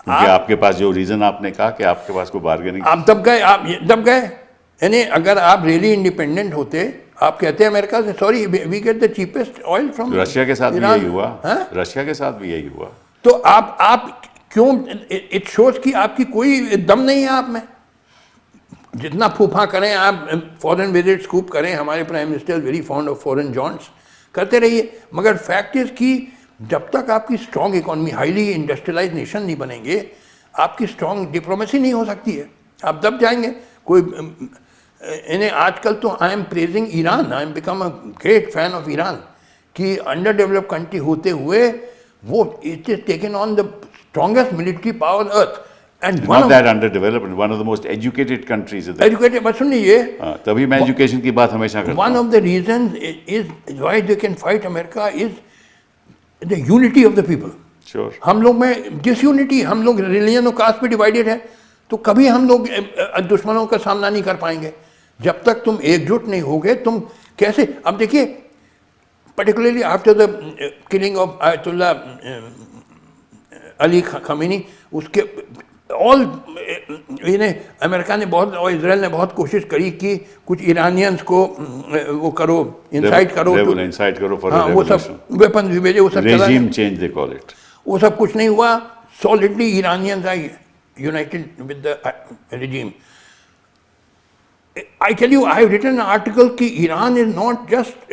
A: क्योंकि आपके पास जो रीजन आपने कहा कि आपके पास कोई बार्गेनिंग,
B: आप दब गए। यानी अगर आप रियली इंडिपेंडेंट होते, आप कहते हैं अमेरिका से sorry we get the cheapest oil from,
A: Russia के साथ भी यही हुआ, रशिया के साथ भी यही हुआ।
B: तो आप क्यों, इट शोज कि आपकी कोई दम नहीं है आप में। जितना फूफा करें आप, फॉरेन विजिट्स खूब करें, हमारे prime minister very fond of foreign jaunts, करते रहिए, मगर फैक्ट इज कि जब तक आपकी strong economy, highly industrialise nation नहीं बनेंगे, आपकी स्ट्रॉन्ग डिप्लोमेसी नहीं हो सकती है, आप दब जाएंगे। कोई इन्हें आजकल तो I am praising Iran, I am become a great fan of Iran, कि अंडर डेवलप्ड कंट्री होते हुए वो it is taken on the strongest military power on earth, and
A: Not that underdeveloped, one of the most educated countries is there.
B: Educated. बस सुनिए,
A: तभी मैं education की बात हमेशा करता
B: one
A: हूँ।
B: of the reasons is why they can fight America is the unity of the people.
A: Sure.
B: हम लोग में डिसयूनिटी, हम लोग रिलीजन और कास्ट पे डिवाइडेड है, तो कभी हम लोग दुश्मनों का सामना नहीं कर पाएंगे। जब तक तुम एकजुट नहीं होगे, तुम कैसे? अब देखिए, particularly after the killing of ayatollah Ali Khomeini, उसके ऑल इन्हें अमेरिका ने बहुत और इसराइल ने बहुत कोशिश करी कि कुछ ईरानियंस को वो करो, इंसाइट करो,
A: इंसाइट करो फॉर
B: हाँ, वो सब वेपन भी भेजे, वो सब चला,
A: regime change they call it.
B: वो सब कुछ नहीं हुआ। Solidly Iranians I United with the regime. I tell you, I have written an article कि Iran is not just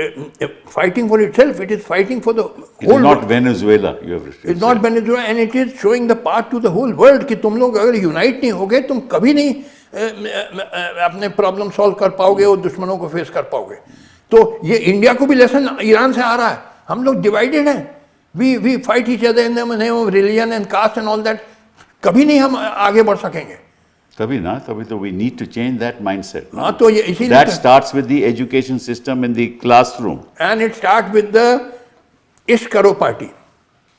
B: fighting for itself, it is fighting for the
A: It
B: whole
A: is not
B: world.
A: Venezuela, you have written.
B: It's not Venezuela, and it is showing the path to the whole world कि तुम लोग अगर unite नहीं होगे, तुम कभी नहीं अपने प्रॉब्लम सॉल्व कर पाओगे और दुश्मनों को फेस कर पाओगे। तो ये इंडिया को भी लेसन ईरान से आ रहा है। हम लोग डिवाइडेड हैं, we fight each other in the name of religion and caste and all that. कभी नहीं हम आगे बढ़ सकेंगे।
A: तभी ना, तभी तो we need to change that mindset.
B: हाँ, तो ये इसीलिए
A: That starts with the education system in the classroom.
B: And it start with the इश्क करो पार्टी।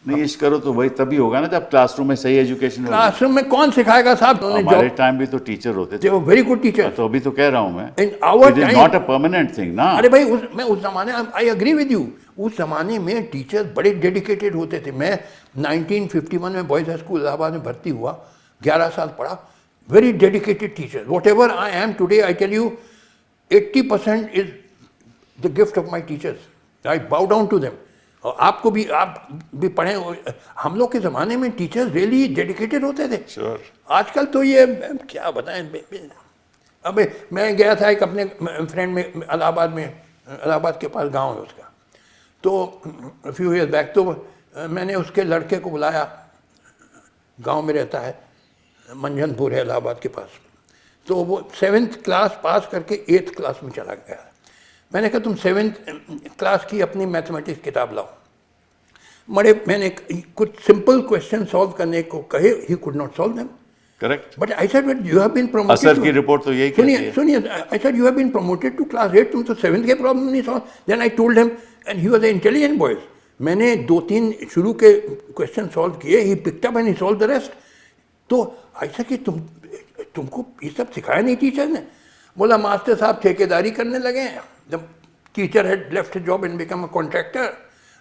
A: नहीं इश्क करो तो वही तभी होगा ना जब क्लासरूम में सही एजुकेशन होगी।
B: क्लासरूम में कौन सिखाएगा साहब?
A: हमारे टाइम भी तो टीचर होते थे।
B: Very good teacher.
A: तो अभी तो कह रहा हूँ मैं,
B: in our
A: it is not a permanent thing ना।
B: अरे भाई, मैं उस जमाने, आई एग्री विद यू, उस जमाने में टीचर्स बड़े डेडिकेटेड होते थे। मैं 1951 में बॉयज हाई स्कूल इलाहाबाद में भर्ती हुआ, 11 साल पढ़ा। Very dedicated teachers. Whatever I am today, I tell you, 80% is the gift of my teachers. I bow down to them. और आपको भी, आप भी पढ़े, हम लोग के ज़माने में टीचर्स रियली डेडिकेटेड होते थे।
A: Sure.
B: आजकल तो ये क्या बताएं। अब मैं गया था एक अपने फ्रेंड में इलाहाबाद में, इलाहाबाद के पास गांव है उसका, तो फ्यू ईयर्स बैक, तो मैंने उसके लड़के को बुलाया, गांव में रहता है, मंझनपुर है इलाहाबाद के पास। तो वो 7th क्लास पास करके 8th क्लास में चला गया। मैंने कहा तुम 7th क्लास की अपनी मैथमेटिक्स किताब लाओ। मैंने कुछ सिंपल क्वेश्चन सॉल्व करने को कहे, he could not solve them.
A: Correct.
B: But I said but you have been promoted.
A: ASER की रिपोर्ट तो यही कहती है।
B: सुनिए, I said you have been promoted to class 8, तुम तो 7th के प्रॉब्लम नहीं solve. Then I told him, and he was intelligent boys. मैंने 2-3 शुरू के क्वेश्चन सॉल्व किए, he picked up and he solved the rest. तो ऐसा कि तुमको ये सब सिखाया नहीं टीचर ने? बोला मास्टर साहब ठेकेदारी करने लगे हैं। जब teacher had left job and become a contractor,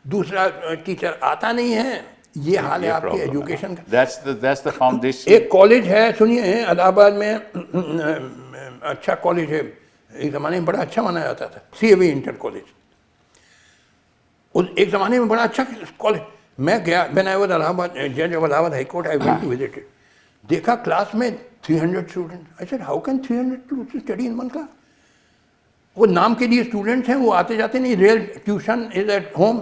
B: दूसरा टीचर आता नहीं है। ये हाल है आपके एजुकेशन का।
A: That's the foundation.
B: एक कॉलेज है, सुनिए, इलाहाबाद में अच्छा कॉलेज है, एक ज़माने में बड़ा अच्छा माना जाता था, CAV इंटर कॉलेज। उस एक ज़माने में बड़ा अच्छा कॉलेज। मैं गया, व्हेन आई वाज इलाहाबाद जज of Allahabad high court, I went to visit it. देखा क्लास में 300 student. I said how can 300 student study in one class? वो नाम के लिए स्टूडेंट्स हैं, वो आते जाते नहीं. Real tuition is at home.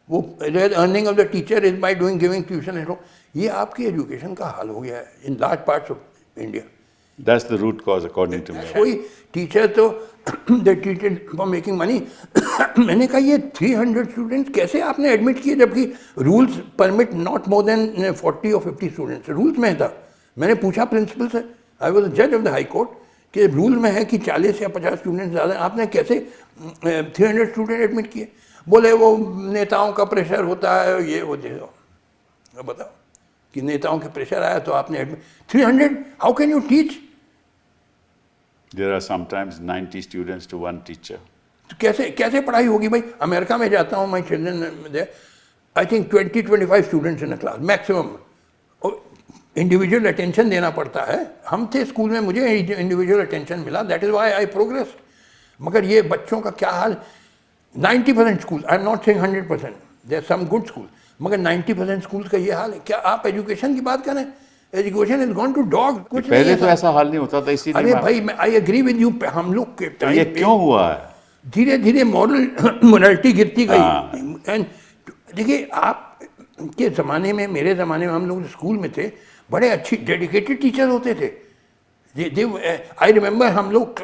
B: वो real earning of the teacher is by doing giving tuition at home. ये आपकी एजुकेशन का हाल हो गया है in large parts of India.
A: That's the root cause according to me.
B: कोई टीचर तो they teacher for making money. मैंने कहा ये 300 स्टूडेंट्स कैसे आपने एडमिट किए, जबकि rules permit not more than 40 और 50 स्टूडेंट्स. रूल्स में था. मैंने पूछा प्रिंसिपल से, आई वॉज जज ऑफ द हाई कोर्ट, कि रूल में है कि 40 या 50 स्टूडेंट ज़्यादा, आपने कैसे 300 स्टूडेंट एडमिट किए. बोले वो नेताओं का प्रेशर होता है, ये वो दे दो. बताओ कि नेताओं के प्रेशर आया तो आपने admit. 300, how can you teach?
A: There are sometimes 90 students to one teacher.
B: तो कैसे पढ़ाई होगी भाई. अमेरिका में जाता हूँ, my children, I think 20-25 students in a class maximum. Individual attention देना पड़ता है. हम थे स्कूल में, मुझे इंडिविजुअल अटेंशन मिला, that is why I progress. मगर ये बच्चों का क्या हाल. 90% school, I am not saying 100%, there some good school, मगर 90% स्कूल का ये हाल है. क्या आप एजुकेशन की बात करें? Education is gone to dog. कुछ
A: पहले तो ऐसा हाल नहीं होता था, इसीलिए.
B: अरे भाई, मैं आई एग्री विद यू. हम लोग के
A: तो ये क्यों हुआ है?
B: धीरे धीरे मोरलिटी गिरती गई. एंड देखिए, आप के ज़माने में, मेरे ज़माने में, हम लोग स्कूल में थे, बड़े अच्छी डेडिकेटेड टीचर होते थे. आई रिमेंबर, हम लोग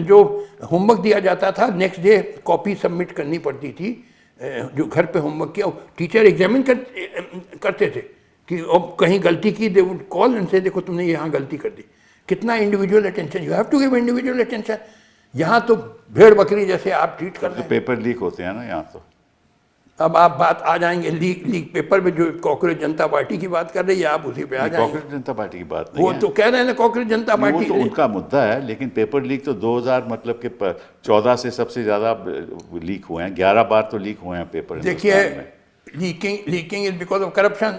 B: जो होमवर्क दिया जाता था, नेक्स्ट डे कॉपी सबमिट करनी पड़ती थी. जो घर पे होमवर्क किया, टीचर एग्जामिन करते थे कि अब कहीं गलती की, दे वुड कॉल एंड से देखो तुमने यहाँ गलती कर दी. कितना individual attention. You have to give individual attention. यहाँ तो भेड़ बकरी जैसे आप ट्रीट कर रहे हैं.
A: पेपर लीक होते हैं ना यहाँ तो.
B: अब आप बात आ जाएंगे लीक पेपर में, जो कांग्रेस जनता पार्टी की बात कर रही है, आप उसी पे आ जाएंगे.
A: कांग्रेस जनता पार्टी की बात नहीं
B: वो
A: है.
B: तो कह रहे हैं ना कांग्रेस जनता पार्टी.
A: वो तो उनका मुद्दा है, लेकिन पेपर लीक तो 2000 मतलब कि 14 से सबसे ज़्यादा लीक हुए हैं. 11 बार तो लीक हुए हैं पेपर.
B: देखिए, leaking is because of corruption.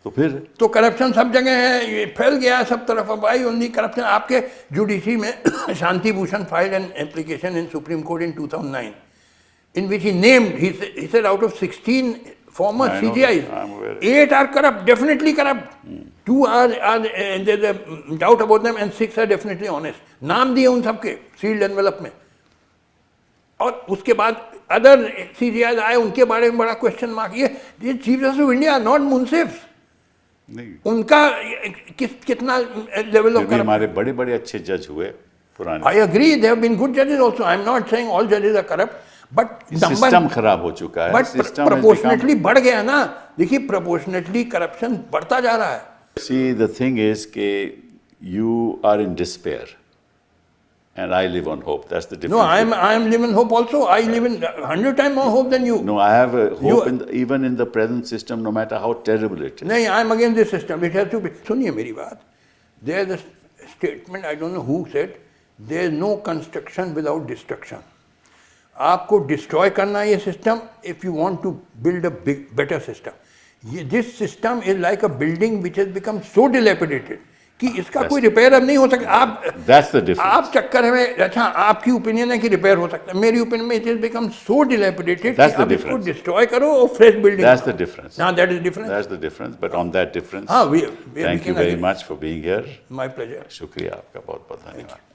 A: तो फिर
B: तो करप्शन सब जगह है, ये फैल गया सब तरफ. अब आई ओनली करप्शन. आपके जुडिशरी में Shanti Bhushan filed an application in supreme court in 2009 in which he named, he said out of 16 former CGIs, 8 are corrupt, definitely corrupt. 2 are there's a doubt about them, and 6 are definitely honest. नाम दिए उन सबके sealed envelope में. और उसके बाद other CGIs आए, उनके बारे में बड़ा क्वेश्चन मार्क. ये chief justice of India, not मुंसिफ. उनका कितना लेवल ऑफ करप्शन.
A: हमारे बड़े बड़े अच्छे जज हुए पुराने.
B: I agree, there have been good judges also. I am not saying all judges are corrupt. But
A: system खराब हो चुका है.
B: बट प्रोपोर्शनेटली बढ़ गया ना. देखिए, प्रोपोर्शनेटली करप्शन बढ़ता जा रहा है.
A: सी द थिंग इज के you are in despair and I live on hope. That's the difference.
B: No, I am live in hope also. I live in 100 time more hope than you.
A: No, I have hope in even in the present system, no matter how terrible it is.
B: नहीं, I am against this system. It has to be. सुनिए मेरी बात. There is a statement, I don't know who said, there is no construction without destruction. आपको destroy करना है ये system if you want to build a big better system. ये this system is like a building which has become so dilapidated कि इसका कोई repair अब नहीं हो सकता. आप
A: दैट्स द डिफरेंस.
B: आप चक्कर में, अच्छा आपकी ओपिनियन है कि रिपेयर हो सकता है, मेरी ओपिनियन में it has become so dilapidated कि आप इसको डिस्ट्रॉय करो और fresh building.
A: That's the difference.
B: हां, that is difference.
A: That's the difference. But on that difference,
B: हां,
A: thank you very much for being here.
B: My pleasure.
A: शुक्रिया आपका, बहुत बहुत धन्यवाद.